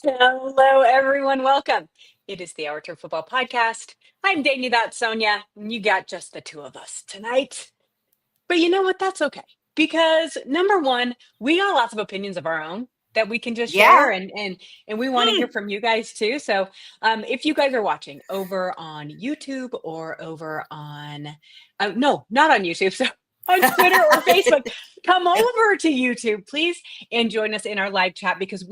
Hello, everyone. Welcome. It is the Our Turf Football Podcast. I'm Dani, that's Sonia, and you got just the two of us tonight. But you know what? That's okay. Because number one, we got lots of opinions of our own that we can just share, Yeah. and we want to hear from you guys too. So if you guys are watching over on YouTube or over on no, not on YouTube, so on Twitter or Facebook, come over to YouTube, please, and join us in our live chat because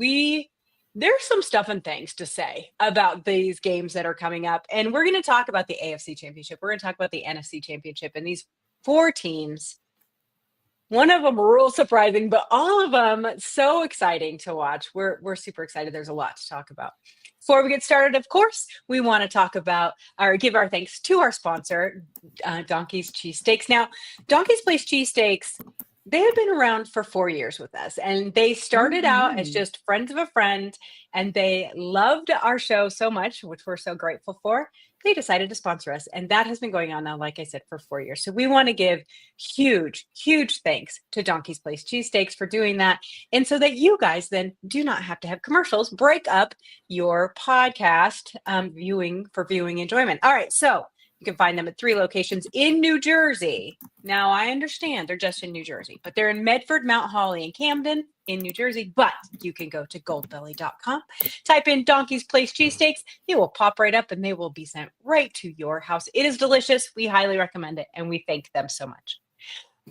there's some stuff and things to say about these games that are coming up. And we're going to talk about the AFC Championship. We're going to talk about the NFC Championship and these four teams. One of them real surprising, but all of them so exciting to watch. We're super excited. There's a lot to talk about. Before we get started, of course, we want to talk about or give our thanks to our sponsor, Donkey's Cheesesteaks. Now, Donkey's Place Cheesesteaks, they have been around for 4 years with us, and they started out as just friends of a friend, and they loved our show so much, which we're so grateful for. They decided to sponsor us, and that has been going on now, like I said, for 4 years. So we want to give huge thanks to Donkey's Place Cheesesteaks for doing that, and so that you guys then do not have to have commercials break up your podcast viewing enjoyment. All right, so you can find them at 3 locations in New Jersey. Now, I understand they're just in New Jersey, but they're in Medford, Mount Holly, and Camden in New Jersey. But you can go to goldbelly.com, type in Donkey's Place Cheesesteaks. It will pop right up and they will be sent right to your house. It is delicious. We highly recommend it, and we thank them so much.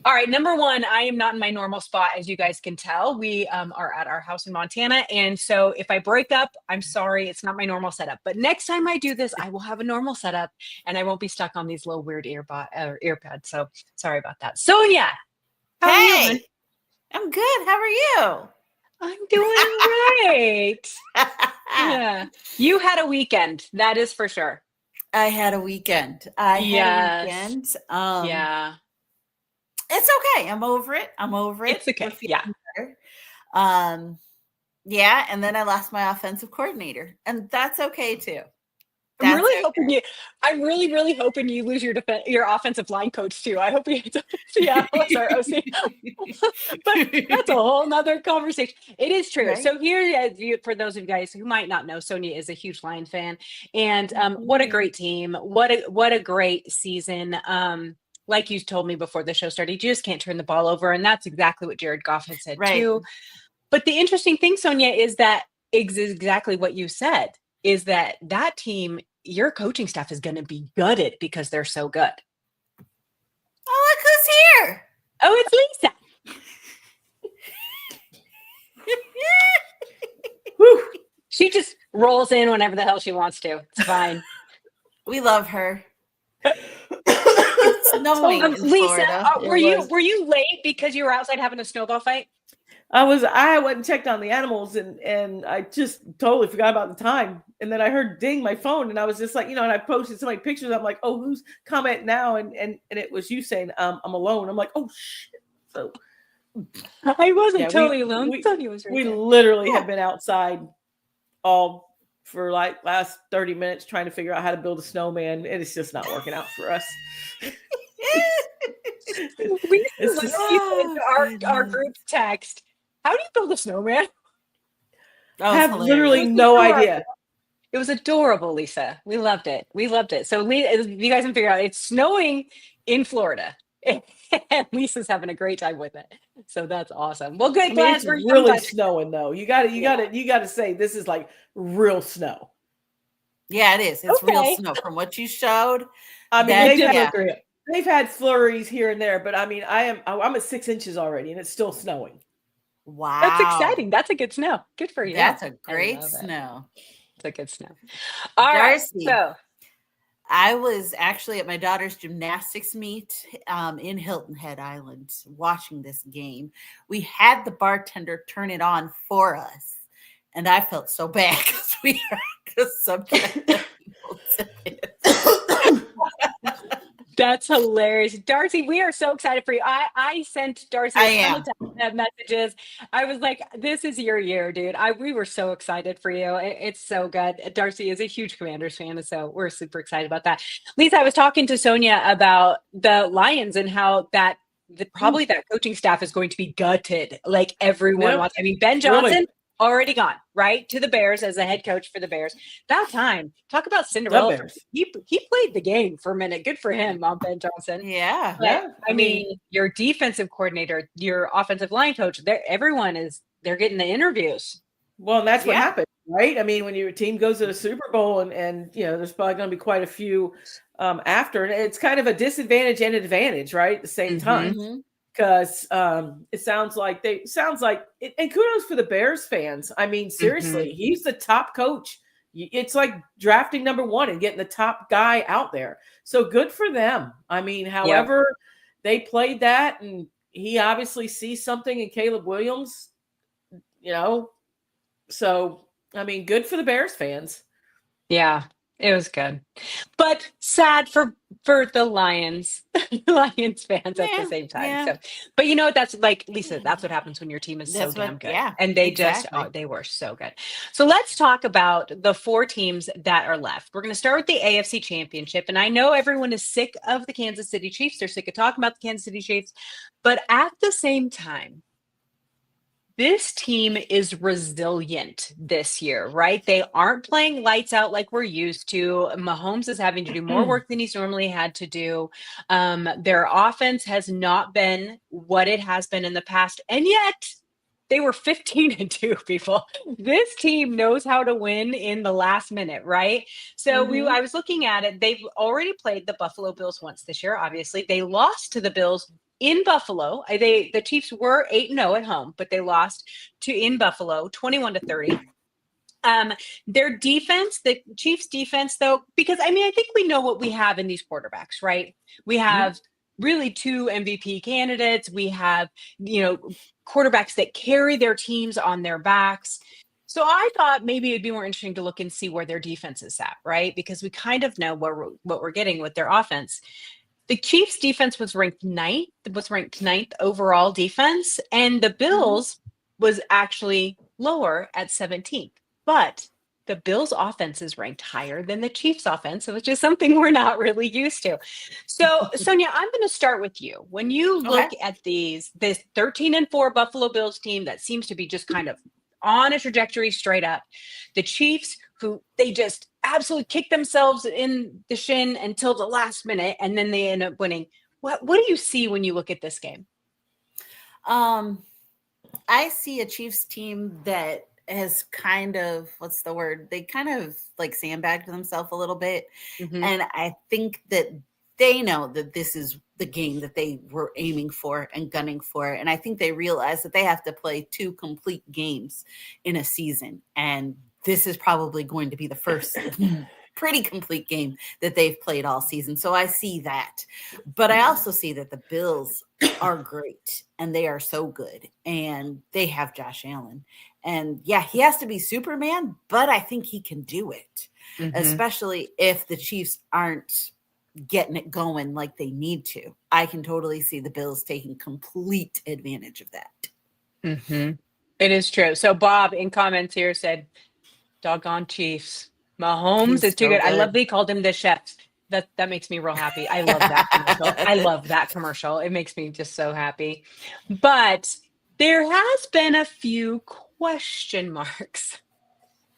All right, number one, I am not in my normal spot, as you guys can tell. We are at our house in Montana, and so if I break up, I'm sorry. It's not my normal setup. But next time I do this, I will have a normal setup, and I won't be stuck on these little weird earpads. So sorry about that. Sonia, how are you? Hey, I'm good. How are you? I'm doing great. Yeah, you had a weekend, that is for sure. I had a weekend. Yeah. It's okay. I'm over it. It's okay. Yeah. Better. Yeah, and then I lost my offensive coordinator, and that's okay too. I'm really hoping you lose your offensive line coach too. I hope you Seattle's our OC. But that's a whole nother conversation. It is true. Right? So here, for those of you guys who might not know, Sonia is a huge Lion fan, and what a great team! What a great season! Like you told me before the show started, you just can't turn the ball over, and that's exactly what Jared Goff had said too. But the interesting thing, Sonia, is that exactly what you said, is that team, your coaching staff is going to be gutted because they're so good. Oh, look who's here. Oh, it's Lisa. She just rolls in whenever the hell she wants to. It's fine. We love her. It's snowing in Lisa, were you late because you were outside having a snowball fight? I went and checked on the animals and I just totally forgot about the time. And then I heard ding my phone and I was just like, and I posted so many pictures. I'm like, oh, who's comment now? And it was you saying, I'm alone. I'm like, oh shit. So I wasn't totally alone. We literally have been outside all for like last 30 minutes trying to figure out how to build a snowman. And it's just not working out for us. Our group text. How do you build a snowman? I have literally no idea. It was adorable, Lisa. We loved it. So you guys can figure out, it's snowing in Florida. And Lisa's having a great time with it. So that's awesome. Well, good. It's really snowing though. You got to say this is like real snow. Yeah, it is. It's real snow from what you showed. I mean, they've had flurries here and there, but I mean, I'm at 6 inches already and it's still snowing. Wow. That's exciting. That's a good snow. Good for you. That's a great snow. It's a good snow. All right. So I was actually at my daughter's gymnastics meet in Hilton Head Island watching this game. We had the bartender turn it on for us. And I felt so bad because we heard the subject that people said. That's hilarious. Darcy, we are so excited for you. I sent Darcy messages. I was like, this is your year, dude. We were so excited for you. It's so good. Darcy is a huge Commanders fan, so we're super excited about that. Lisa, I was talking to Sonia about the Lions and how probably that coaching staff is going to be gutted. Like everyone wants. I mean, Ben Johnson, already gone, right? To the Bears as a head coach for the Bears. About time. Talk about The Cinderella. Bears. He played the game for a minute. Good for him, Ben Johnson. Yeah. But, Yeah, I mean, your defensive coordinator, your offensive line coach, they're getting the interviews. well, and that's what Yeah. happened, right? I mean, when your team goes to the Super Bowl and there's probably going to be quite a few after, and it's kind of a disadvantage and advantage, right? At the same time. Mhm. Because it sounds like and kudos for the Bears fans. I mean, seriously, he's the top coach. It's like drafting number 1 and getting the top guy out there. So good for them. I mean, however they played that, and he obviously sees something in Caleb Williams, So, I mean, good for the Bears fans. Yeah, it was good. But sad for the Lions fans at the same time. Yeah. So, but you know what? That's like, Lisa, that's what happens when your team is so That's damn what- good. yeah, And they exactly. they were so good. So let's talk about the 4 teams that are left. We're going to start with the AFC Championship. And I know everyone is sick of the Kansas City Chiefs. They're sick of talking about the Kansas City Chiefs. But at the same time, this team is resilient this year, right? They aren't playing lights out like we're used to. Mahomes is having to do more work than he's normally had to do. Their offense has not been what it has been in the past. And yet they were 15-2, people. This team knows how to win in the last minute, right? So I was looking at it. They've already played the Buffalo Bills once this year, obviously. They lost to the Bills in Buffalo. The Chiefs were 8-0 at home, but they lost in Buffalo 21-30. Their defense, the Chiefs defense, though, because I think we know what we have in these quarterbacks, right? We have really 2 MVP candidates. We have, quarterbacks that carry their teams on their backs. So I thought maybe it'd be more interesting to look and see where their defense is at, right? Because we kind of know what we're getting with their offense. The Chiefs defense was ranked ninth overall defense, and the Bills was actually lower at 17th. But the Bills offense is ranked higher than the Chiefs offense, which is something we're not really used to. So, Sonia, I'm going to start with you. When you look at this 13-4 Buffalo Bills team that seems to be just kind of on a trajectory straight up, the Chiefs, who they just absolutely kick themselves in the shin until the last minute, and then they end up winning. What do you see when you look at this game? I see a Chiefs team that has kind of, what's the word? They kind of like sandbagged themselves a little bit. And I think that they know that this is the game that they were aiming for and gunning for. And I think they realize that they have to play 2 complete games in a season. And this is probably going to be the first pretty complete game that they've played all season. So I see that. But I also see that the Bills are great and they are so good. And they have Josh Allen. And yeah, he has to be Superman, but I think he can do it, especially if the Chiefs aren't getting it going like they need to. I can totally see the Bills taking complete advantage of that. It is true. So Bob in comments here said, doggone Chiefs. Mahomes is too good. I love that he called him the chef. That makes me real happy. I love that commercial. I love that commercial. It makes me just so happy. But there has been a few question marks.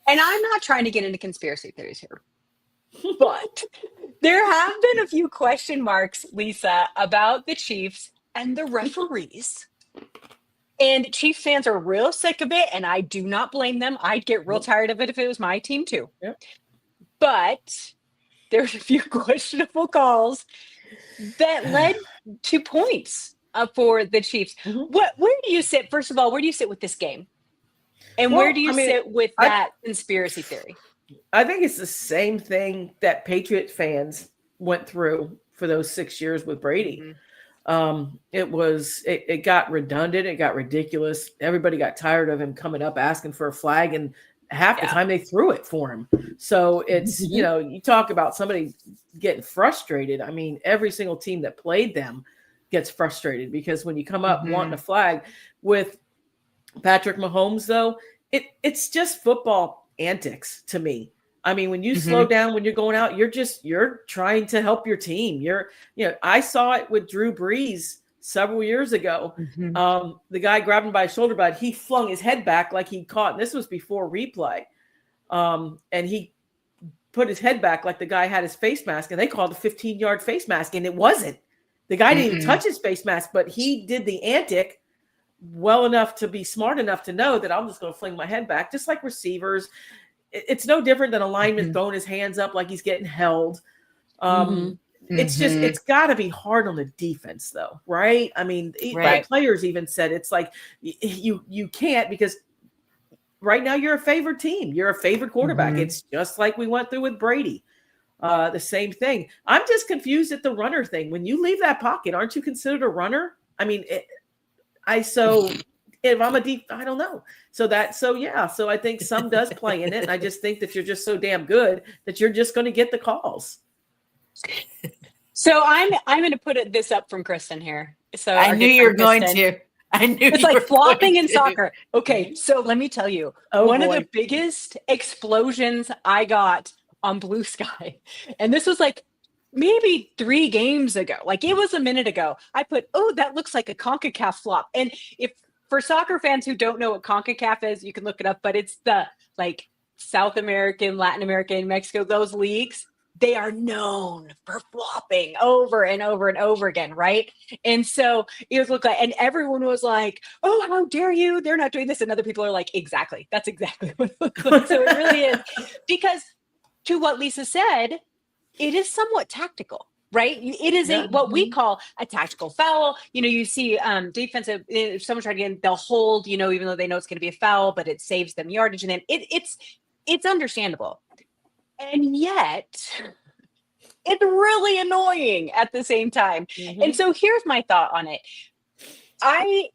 And I'm not trying to get into conspiracy theories here. But there have been a few question marks, Lisa, about the Chiefs and the referees. And Chiefs fans are real sick of it, and I do not blame them. I'd get real tired of it if it was my team too. But there's a few questionable calls that led to points for the Chiefs. Where do you sit? First of all, where do you sit with this game? And where do you sit with that conspiracy theory? I think it's the same thing that Patriot fans went through for those 6 years with Brady. It got redundant. It got ridiculous. Everybody got tired of him coming up asking for a flag, and half the time they threw it for him. So it's, you talk about somebody getting frustrated. I mean, every single team that played them gets frustrated because when you come up wanting a flag with Patrick Mahomes, though, it's just football antics to me. I mean, when you slow down, when you're going out, you're trying to help your team. I saw it with Drew Brees several years ago. Mhm. The guy grabbed him by his shoulder blade. He flung his head back like he caught, and this was before replay. And he put his head back like the guy had his face mask, and they called a 15-yard face mask, and it wasn't. The guy didn't even touch his face mask, but he did the antic well enough to be smart enough to know that I'm just going to fling my head back, just like receivers. It's no different than a lineman throwing his hands up like he's getting held. It's just, it's got to be hard on the defense, though, right? I mean, the players even said it's like you can't, because right now you're a favored team. You're a favored quarterback. It's just like we went through with Brady. The same thing. I'm just confused at the runner thing. When you leave that pocket, aren't you considered a runner? I mean, if I'm I don't know. So I think some does play in it. And I just think that you're just so damn good that you're just going to get the calls. So I'm going to put this up from Kristen here. So I knew you were going to. I knew it's like flopping in soccer. Okay, so let me tell you, one of the biggest explosions I got on Blue Sky, and this was like maybe 3 games ago, like it was a minute ago. I put, oh, that looks like a CONCACAF flop. And if for soccer fans who don't know what CONCACAF is, you can look it up, but it's the like South American, Latin American, Mexico, those leagues. They are known for flopping over and over and over again, right? And so it was look like, and everyone was like, "Oh, how dare you? They're not doing this." And other people are like, "Exactly, that's exactly what it looks like." So it really is, because to what Lisa said, it is somewhat tactical, right? It is what we call a tactical foul. You see defensive. If someone tried to get, they'll hold. Even though they know it's going to be a foul, but it saves them yardage, and then it's understandable. And yet, it's really annoying at the same time. And so here's my thought on it. I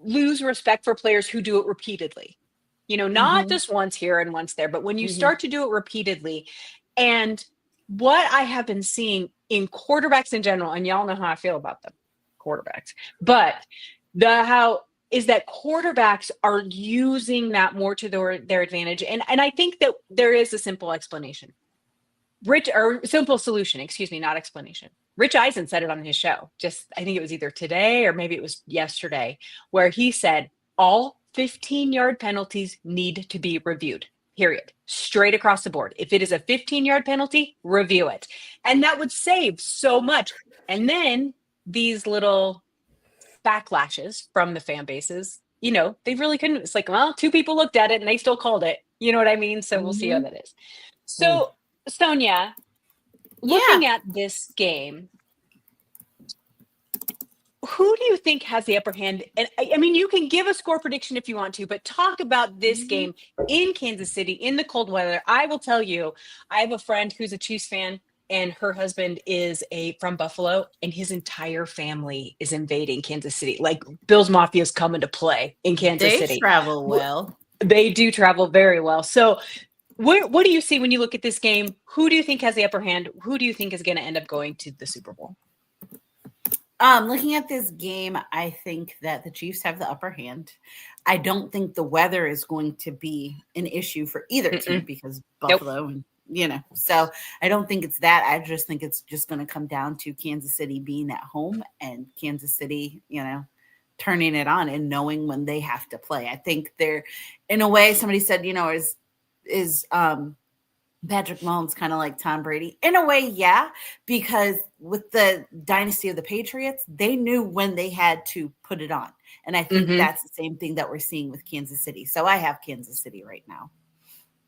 lose respect for players who do it repeatedly. Not just once here and once there, but when you start to do it repeatedly. And what I have been seeing in quarterbacks in general, and y'all know how I feel about them, quarterbacks, but is that quarterbacks are using that more to their advantage. And I think that there is a simple explanation. Simple solution, excuse me, not explanation. Rich Eisen said it on his show, I think it was either today or maybe it was yesterday, where he said all 15-yard penalties need to be reviewed, period. Straight across the board. If it is a 15-yard penalty, review it. And that would save so much. And then these little backlashes from the fan bases, they really couldn't. It's like, well, 2 people looked at it and they still called it. You know what I mean? So we'll see how that is. So Sonia, looking at this game, who do you think has the upper hand? And I mean, you can give a score prediction if you want to, but talk about this game in Kansas City in the cold weather. I will tell you, I have a friend who's a Chiefs fan, and her husband is from Buffalo, and his entire family is invading Kansas City. Like Bills Mafia is coming to play in Kansas City. They travel well. They do travel very well. So what do you see when you look at this game? Who do you think has the upper hand? Who do you think is going to end up going to the Super Bowl? Looking at this game, I think that the Chiefs have the upper hand. I don't think the weather is going to be an issue for either team, because Buffalo and so I don't think it's that. I just think it's just going to come down to Kansas City being at home and Kansas City, turning it on and knowing when they have to play. I think they're, in a way, somebody said, is Patrick Mahomes kind of like Tom Brady? In a way, yeah, because with the dynasty of the Patriots, they knew when they had to put it on. And I think that's the same thing that we're seeing with Kansas City. So I have Kansas City right now.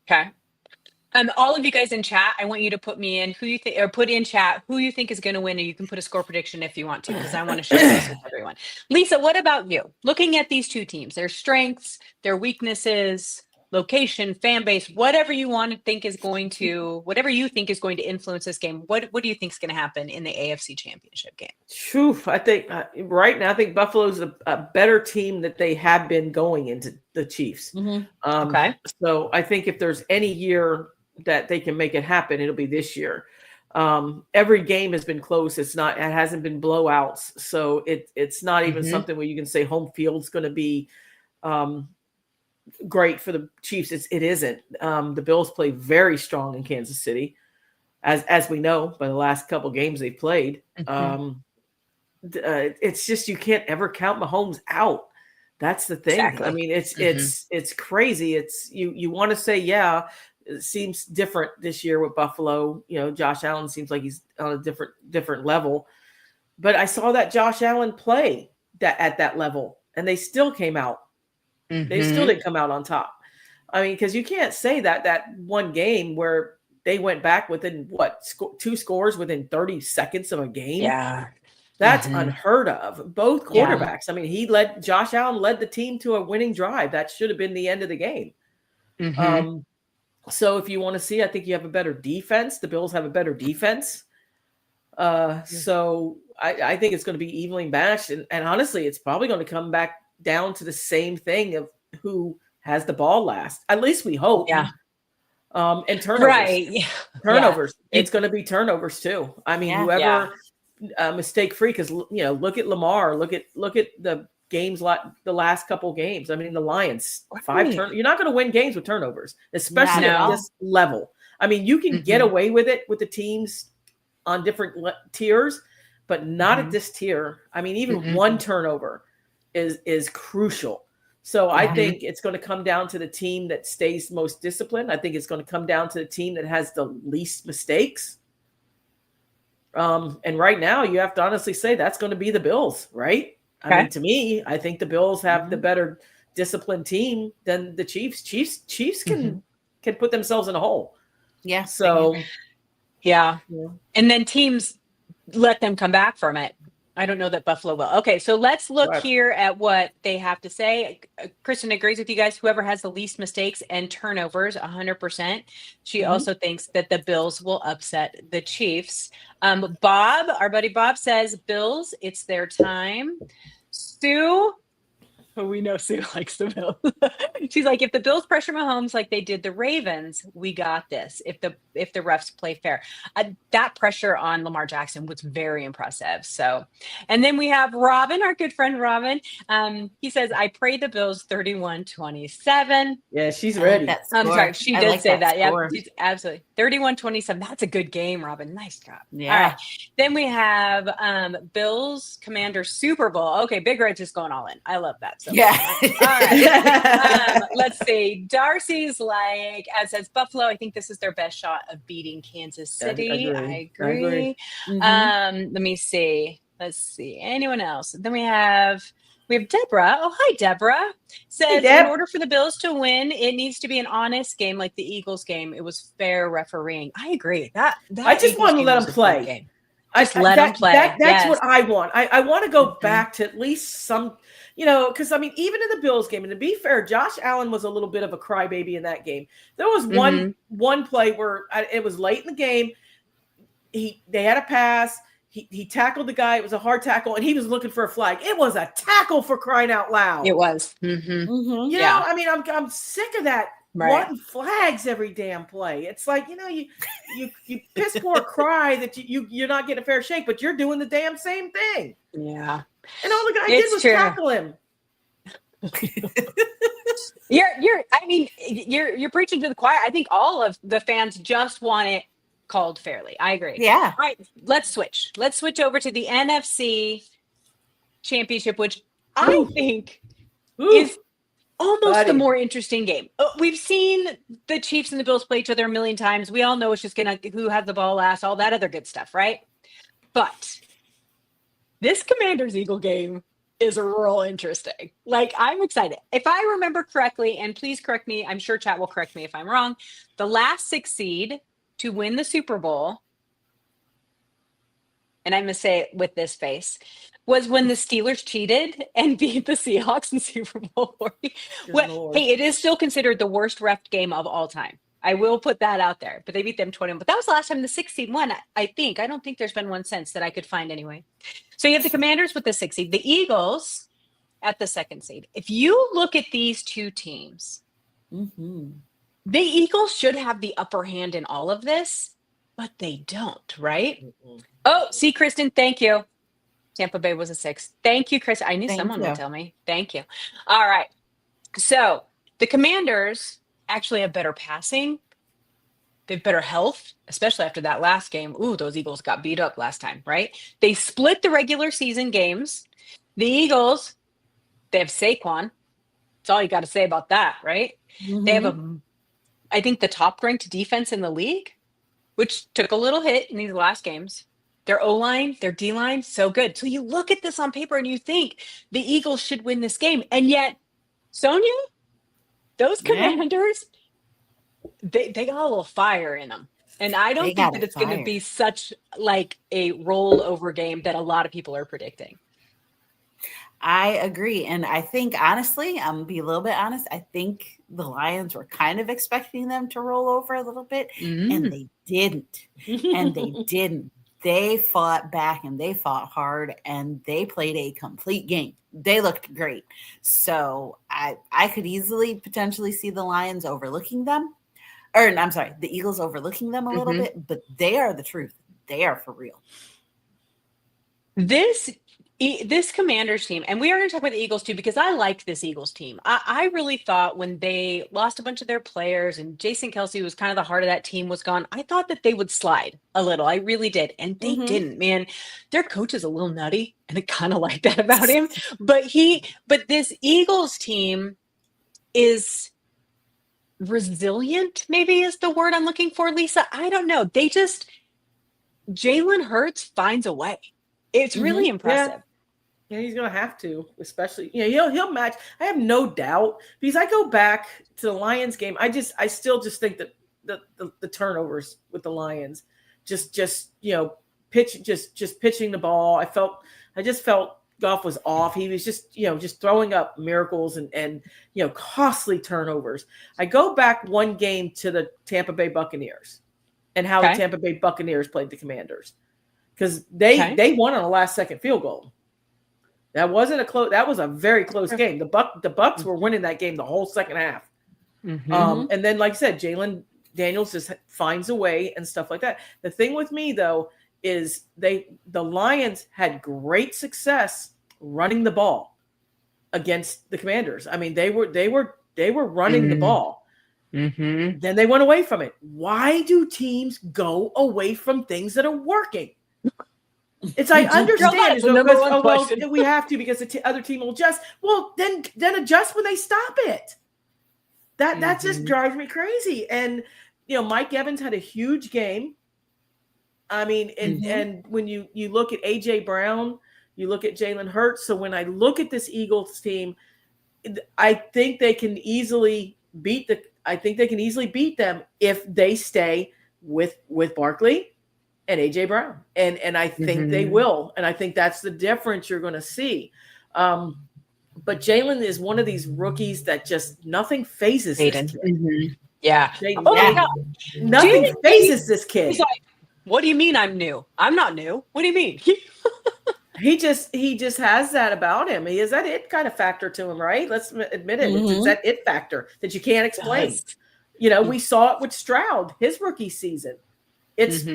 Okay. All of you guys in chat, I want you to put me in who you think, or put in chat who you think is going to win, and you can put a score prediction if you want to, because I want to share this with everyone. Lisa, what about you? Looking at these 2 teams, their strengths, their weaknesses, location, fan base, whatever you want to think is going to, whatever you think is going to influence this game. What do you think is going to happen in the AFC Championship game? I think right now, I think Buffalo's a better team that they have been going into the Chiefs. Okay. So I think if there's any year that they can make it happen, it'll be this year. Every game has been close. It hasn't been blowouts. So it's not even something where you can say home field's going to be great for the Chiefs. It isn't. The Bills play very strong in Kansas City, as we know by the last couple games they played. it's just you can't ever count Mahomes out. That's the thing. Exactly. I mean, it's crazy. It's you want to say, yeah, it seems different this year with Buffalo. You know, Josh Allen seems like he's on a different level. But I saw that Josh Allen play that at that level, and they still came out. They still didn't come out on top. I mean, because you can't say that one game where they went back within two scores within 30 seconds of a game. Yeah. That's unheard of. Both quarterbacks. Yeah. I mean, Josh Allen led the team to a winning drive. That should have been the end of the game. So if you want to see, I think you have a better defense. The Bills have a better defense. So I think it's going to be evenly matched. And honestly, it's probably going to come back down to the same thing of who has the ball last. At least we hope. Yeah. And turnovers. Right. Yeah. Turnovers. It's going to be turnovers too. I mean, whoever mistake free, because look at Lamar. Look at the games the last couple games. I mean, the Lions 5 turn. You're not going to win games with turnovers, especially at this level. I mean, you can get away with it with the teams on different tiers, but not at this tier. I mean, even one turnover is crucial. So I think it's going to come down to the team that stays most disciplined. I think it's going to come down to the team that has the least mistakes. And right now, you have to honestly say that's going to be the Bills, right? I mean, to me, I think the Bills have the better disciplined team than the Chiefs. Chiefs can put themselves in a hole. Yeah. So, yeah. And then teams let them come back from it. I don't know that Buffalo will. Okay, so let's look here at what they have to say. Kristen agrees with you guys. Whoever has the least mistakes and turnovers, 100%. She also thinks that the Bills will upset the Chiefs. Bob, our buddy Bob says, Bills, it's their time. Sue, we know Sue likes the Bills. She's like, if the Bills pressure Mahomes like they did the Ravens, we got this. If the refs play fair, that pressure on Lamar Jackson was very impressive. So, and then we have Robin, our good friend Robin. He says, I pray the Bills 31-27. Yeah, she's ready. I'm sorry, she did say that. Yeah, Score. absolutely. 31-27. That's a good game, Robin. Nice job. Yeah. All right. Then we have Bills Commanders Super Bowl. Okay, Big Red's just going all in. I love that. So all right. Let's see. Darcy's like, as says Buffalo, I think this is their best shot of beating Kansas City. I agree. Let me see. Let's see. Anyone else? Then we have Deborah. Oh, hi, Deborah. Says, in order for the Bills to win, it needs to be an honest game like the Eagles game. It was fair refereeing. I agree. That I just want to let them play. Just let them play. That's what I want. I want to go back to at least some, because I mean, even in the Bills game, and to be fair, Josh Allen was a little bit of a crybaby in that game. There was one play where it was late in the game. They had a pass. He tackled the guy. It was a hard tackle, and he was looking for a flag. It was a tackle, for crying out loud. It was. You know, I mean, I'm sick of that. Wanting flags every damn play. It's like, you piss poor cry that you're not getting a fair shake, but you're doing the damn same thing. Yeah. And all the guy did was tackle him. You're preaching to the choir. I think all of the fans just want it called fairly. I agree. Yeah. All right, let's switch. Let's switch over to the NFC Championship, which I think is almost the more interesting game. We've seen the Chiefs and the Bills play each other a million times. We all know it's just who has the ball last, all that other good stuff, right? But this Commanders-Eagle game is real interesting. Like, I'm excited. If I remember correctly, and please correct me, I'm sure chat will correct me if I'm wrong, the last 6 seed to win the Super Bowl, and I'm going to say it with this face, was when the Steelers cheated and beat the Seahawks in Super Bowl 40. Hey, it is still considered the worst ref game of all time. I will put that out there. But they beat them 21. But that was the last time the 6 seed won, I think. I don't think there's been one since that I could find anyway. So you have the Commanders with the 6 seed, the Eagles at the 2nd seed. If you look at these two teams, the Eagles should have the upper hand in all of this, but they don't, right? Oh, see, Kristen, thank you. Tampa Bay was a 6. Thank you, Chris. I knew someone would tell me. Thank you. All right. So the Commanders actually have better passing, They have better health, especially after that last game. Ooh, those Eagles got beat up last time, right? They split the regular season games. The Eagles, they have Saquon. That's all you got to say about that, right? They have I think, the top ranked defense in the league, which took a little hit in these last games. Their O-line, their D-line, so good. So you look at this on paper and you think the Eagles should win this game. And yet, Sonia, those Commanders, they got a little fire in them. And I don't think that it's going to be such like a rollover game that a lot of people are predicting. I agree. And I think, honestly, I'm going to be a little bit honest. I think the Lions were kind of expecting them to roll over a little bit, and they didn't. And they didn't. They fought back and they fought hard and they played a complete game. They looked great. So I could easily potentially see the Lions overlooking them. Or I'm sorry, the Eagles overlooking them a little bit, but they are the truth. They are for real. This Commanders team, and we are going to talk about the Eagles too, because I liked this Eagles team. I really thought when they lost a bunch of their players and Jason Kelsey was kind of the heart of that team was gone, I thought that they would slide a little. I really did. And they didn't, man. Their coach is a little nutty, and I kind of like that about him. But this Eagles team is resilient, maybe is the word I'm looking for, Lisa. I don't know. Jalen Hurts finds a way. It's really impressive. Yeah, he's gonna have to, especially he'll match. I have no doubt, because I go back to the Lions game. I still think that the turnovers with the Lions, just pitching the ball. I just felt Goff was off. He was just throwing up miracles and costly turnovers. I go back one game to the Tampa Bay Buccaneers and how the Tampa Bay Buccaneers played the Commanders, because they won on a last second field goal. That wasn't a close. That was a very close game. The Bucs were winning that game the whole second half. And then, like I said, Jalen Daniels just finds a way and stuff like that. The thing with me though is the Lions had great success running the ball against the Commanders. I mean, they were running the ball. Then they went away from it. Why do teams go away from things that are working? It's I understand because we have to, because the other team will adjust. Well, then adjust when they stop it. That just drives me crazy. And Mike Evans had a huge game. I mean, and when you look at AJ Brown, you look at Jalen Hurts. So when I look at this Eagles team, I think they can easily beat them if they stay with Barkley and AJ Brown. And I think they will. And I think that's the difference you're going to see. But Jalen is one of these rookies that just nothing phases this kid. Yeah. Nothing phases this kid. He's like, what do you mean I'm new? I'm not new. What do you mean? He just has that about him. He has that it kind of factor to him, right? Let's admit it. It's that it factor that you can't explain. We saw it with Stroud, his rookie season. It's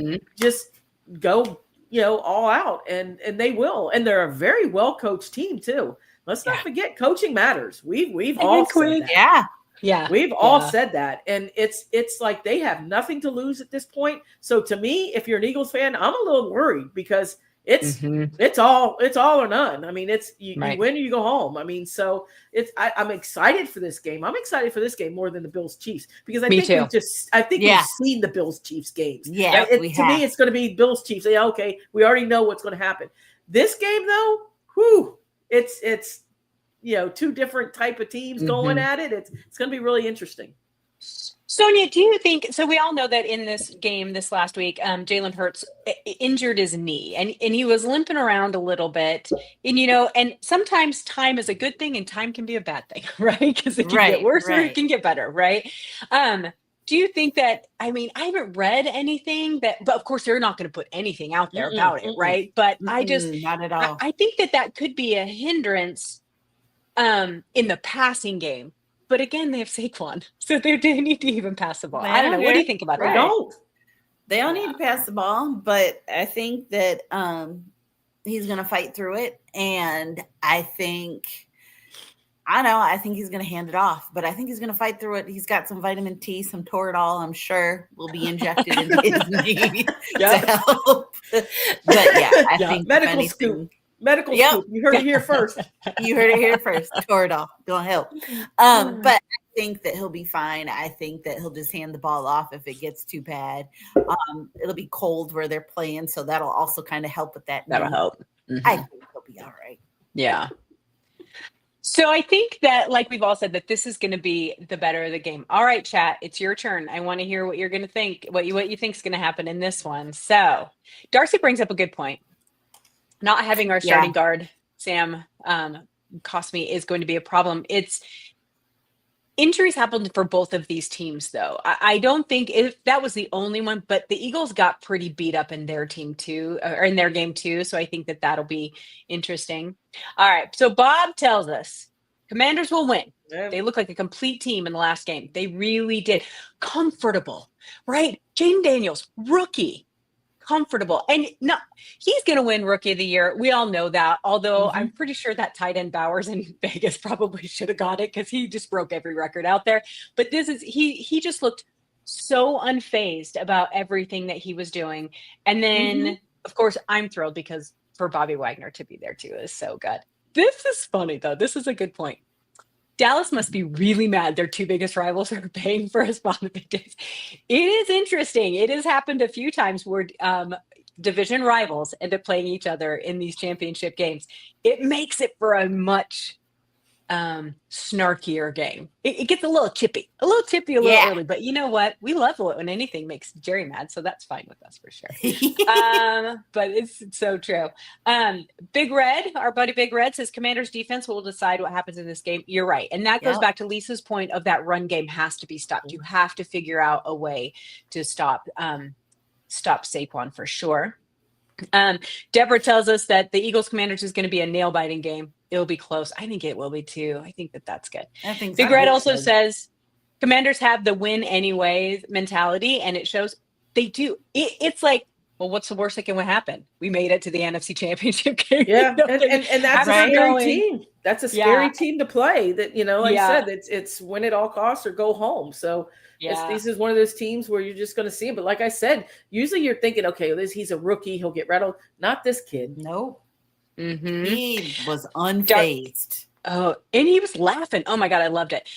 just go, all out, and they will. And they're a very well coached team too. Let's not forget, coaching matters. We've all said that. Yeah. We've all said that. And it's like they have nothing to lose at this point. So to me, if you're an Eagles fan, I'm a little worried, because it's all or none. I mean, it's you win or you go home. I mean, so I'm excited for this game. I'm excited for this game more than the Bills Chiefs, because I think we've seen the Bills Chiefs games. Yeah, to me, it's going to be Bills Chiefs. Yeah, okay, we already know what's going to happen. This game though, it's two different type of teams going at it. It's going to be really interesting. Sonia, do you think, so we all know that in this game this last week, Jalen Hurts injured his knee, and he was limping around a little bit, and sometimes time is a good thing and time can be a bad thing, right? Because it can get worse or it can get better, right? Do you think that, I haven't read anything but of course they're not going to put anything out there about it, right? But not at all. I think that could be a hindrance in the passing game. But again, they have Saquon, so they need to even pass the ball. I don't know. What do you think about that? They don't need to pass the ball, but I think that he's going to fight through it. And I think I know. I think he's going to hand it off, but I think he's going to fight through it. He's got some vitamin T, some Toradol, I'm sure, will be injected into his knee to help. But yeah, I think medical scoop. Medical scoop. You heard it here first. You heard it here first. Toradol don't help. But I think that he'll be fine. I think that he'll just hand the ball off if it gets too bad. It'll be cold where they're playing, so that'll also kind of help with that. That'll help. Mm-hmm. I think he'll be all right. Yeah. So I think that, like we've all said, that this is going to be the better of the game. All right, chat, it's your turn. I want to hear what you're going to think, what you think is going to happen in this one. So Darcy brings up a good point. Not having our starting guard, Sam Cosme, is going to be a problem. Injuries happened for both of these teams, though. I don't think if that was the only one, but the Eagles got pretty beat up in their team too, or in their game too. So I think that that'll be interesting. All right. So Bob tells us Commanders will win. Yeah. They look like a complete team in the last game. They really did. Comfortable, right? Jaden Daniels, rookie. Comfortable. And no, he's going to win Rookie of the Year. We all know that. Although I'm pretty sure that tight end Bowers in Vegas probably should have got it because he just broke every record out there. But this is he just looked so unfazed about everything that he was doing. And then, of course, I'm thrilled because for Bobby Wagner to be there too is so good. This is funny though. This is a good point. Dallas must be really mad their two biggest rivals are paying for a spot in the big days. It is interesting. It has happened a few times where division rivals end up playing each other in these championship games. It makes it for a much snarkier game. It gets a little chippy a little early, but you know what? We love it when anything makes Jerry mad, so that's fine with us for sure. But it's so true. Big Red, our buddy Big Red says Commanders defense will decide what happens in this game. You're right. And that goes back to Lisa's point of that run game has to be stopped. You have to figure out a way to stop Saquon for sure. Deborah tells us that the Eagles Commanders is going to be a nail-biting game. It'll be close. I think it will be too. I think that that's good. I think Big Red also says Commanders have the win anyways mentality, and it shows they do. It's like, well, what's the worst that can happen? We made it to the NFC Championship game. Yeah, and that's a scary team. That's a scary team to play. That like I said, it's win at all costs or go home. So this is one of those teams where you're just going to see him. But like I said, usually you're thinking, okay, he's a rookie, he'll get rattled. Not this kid. No. He was unfazed. Oh, and he was laughing. Oh my God, I loved it.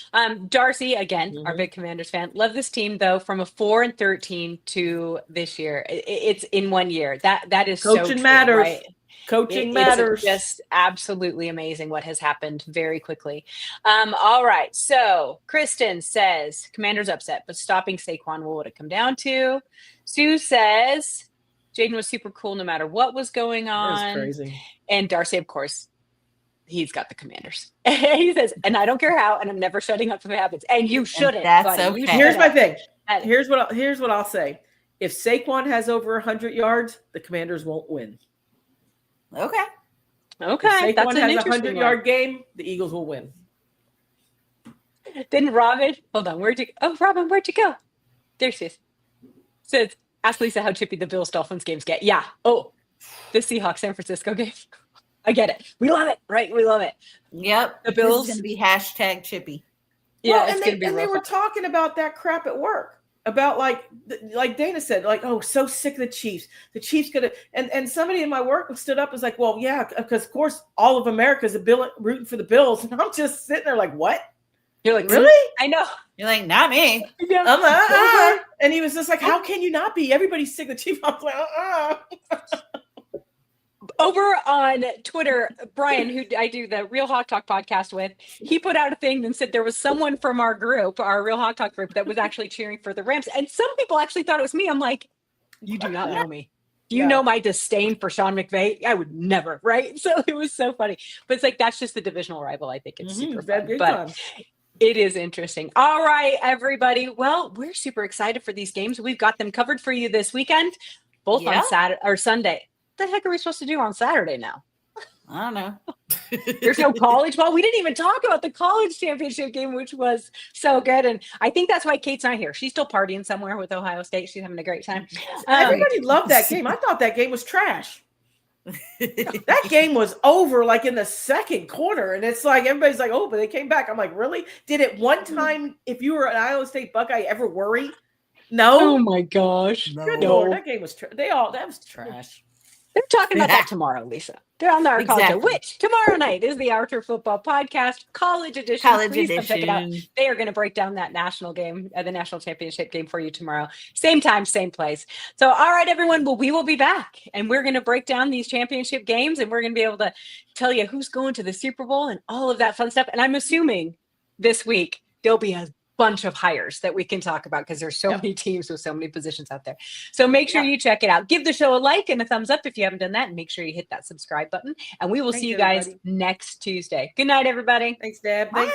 Darcy, again, our big Commanders fan. Love this team though, from a 4-13 to this year. It's in 1 year. That is coaching so true, matters. Right? Coaching matters. It's just absolutely amazing what has happened very quickly. All right. So Kristen says Commanders upset, but stopping Saquon will what it come down to. Sue says Jaden was super cool no matter what was going on. That was crazy. And Darcy, of course, he's got the Commanders. He says, and I don't care how, and I'm never shutting up if it happens. And you shouldn't. And that's buddy. Okay. Here's my thing. Here's what I'll say. If Saquon has over 100 yards, the Commanders won't win. Okay. If Saquon has a 100-yard game, the Eagles will win. Then Robin, hold on. Robin, where'd you go? There she is. Says, ask Lisa how chippy the Bills-Dolphins games get. Yeah. Oh, the Seahawks-San Francisco game. I get it. We love it, right? We love it. Yep. The Bills. It's going to be hashtag chippy. Yeah, it's going to be and they were talking about that crap at work. About like Dana said, so sick of the Chiefs. The Chiefs could have, and somebody in my work stood up and was like, well, yeah, because of course all of America is rooting for the Bills. And I'm just sitting there like, what? You're like, really? I know. You're like, not me. Yeah. I'm like, and he was just like, how can you not be? Everybody's sick of the Chiefs. I'm like, Over on Twitter, Brian, who I do the Real Hawk Talk podcast with, he put out a thing and said there was someone from our group, our Real Hawk Talk group, that was actually cheering for the Rams. And some people actually thought it was me. I'm like, you do not know me. Do you know my disdain for Sean McVay? I would never, right? So it was so funny. But it's like, that's just the divisional rival. I think it's super fun. But it is interesting. All right, everybody. Well, we're super excited for these games. We've got them covered for you this weekend, both on Saturday or Sunday. What the heck are we supposed to do on Saturday now? I don't know. There's no college ball. We didn't even talk about the college championship game, which was so good. And I think that's why Kate's not here. She's still partying somewhere with Ohio State. She's having a great time. Everybody loved that game. I thought that game was trash. That game was over like in the second quarter, and it's like everybody's like, "Oh, but they came back." I'm like, "Really? Did it one time? If you were an Iowa State Buckeye, ever worry? No. Oh my gosh. Good No. Lord, that game was that was trash. They're talking about that tomorrow, Lisa. They're on our college, Exactly. which tomorrow night is the Archer Football Podcast College Edition. College Please come check it out. edition. They are going to break down that national game, the national championship game for you tomorrow. Same time, same place. So, all right, everyone. Well, we will be back, and we're going to break down these championship games, and we're going to be able to tell you who's going to the Super Bowl and all of that fun stuff. And I'm assuming this week there'll be a bunch of hires that we can talk about because there's so many teams with so many positions out there. So make sure you check it out. Give the show a like and a thumbs up if you haven't done that, and make sure you hit that subscribe button. And we will see you guys next Tuesday. Good night, everybody. Thanks, Deb. Bye.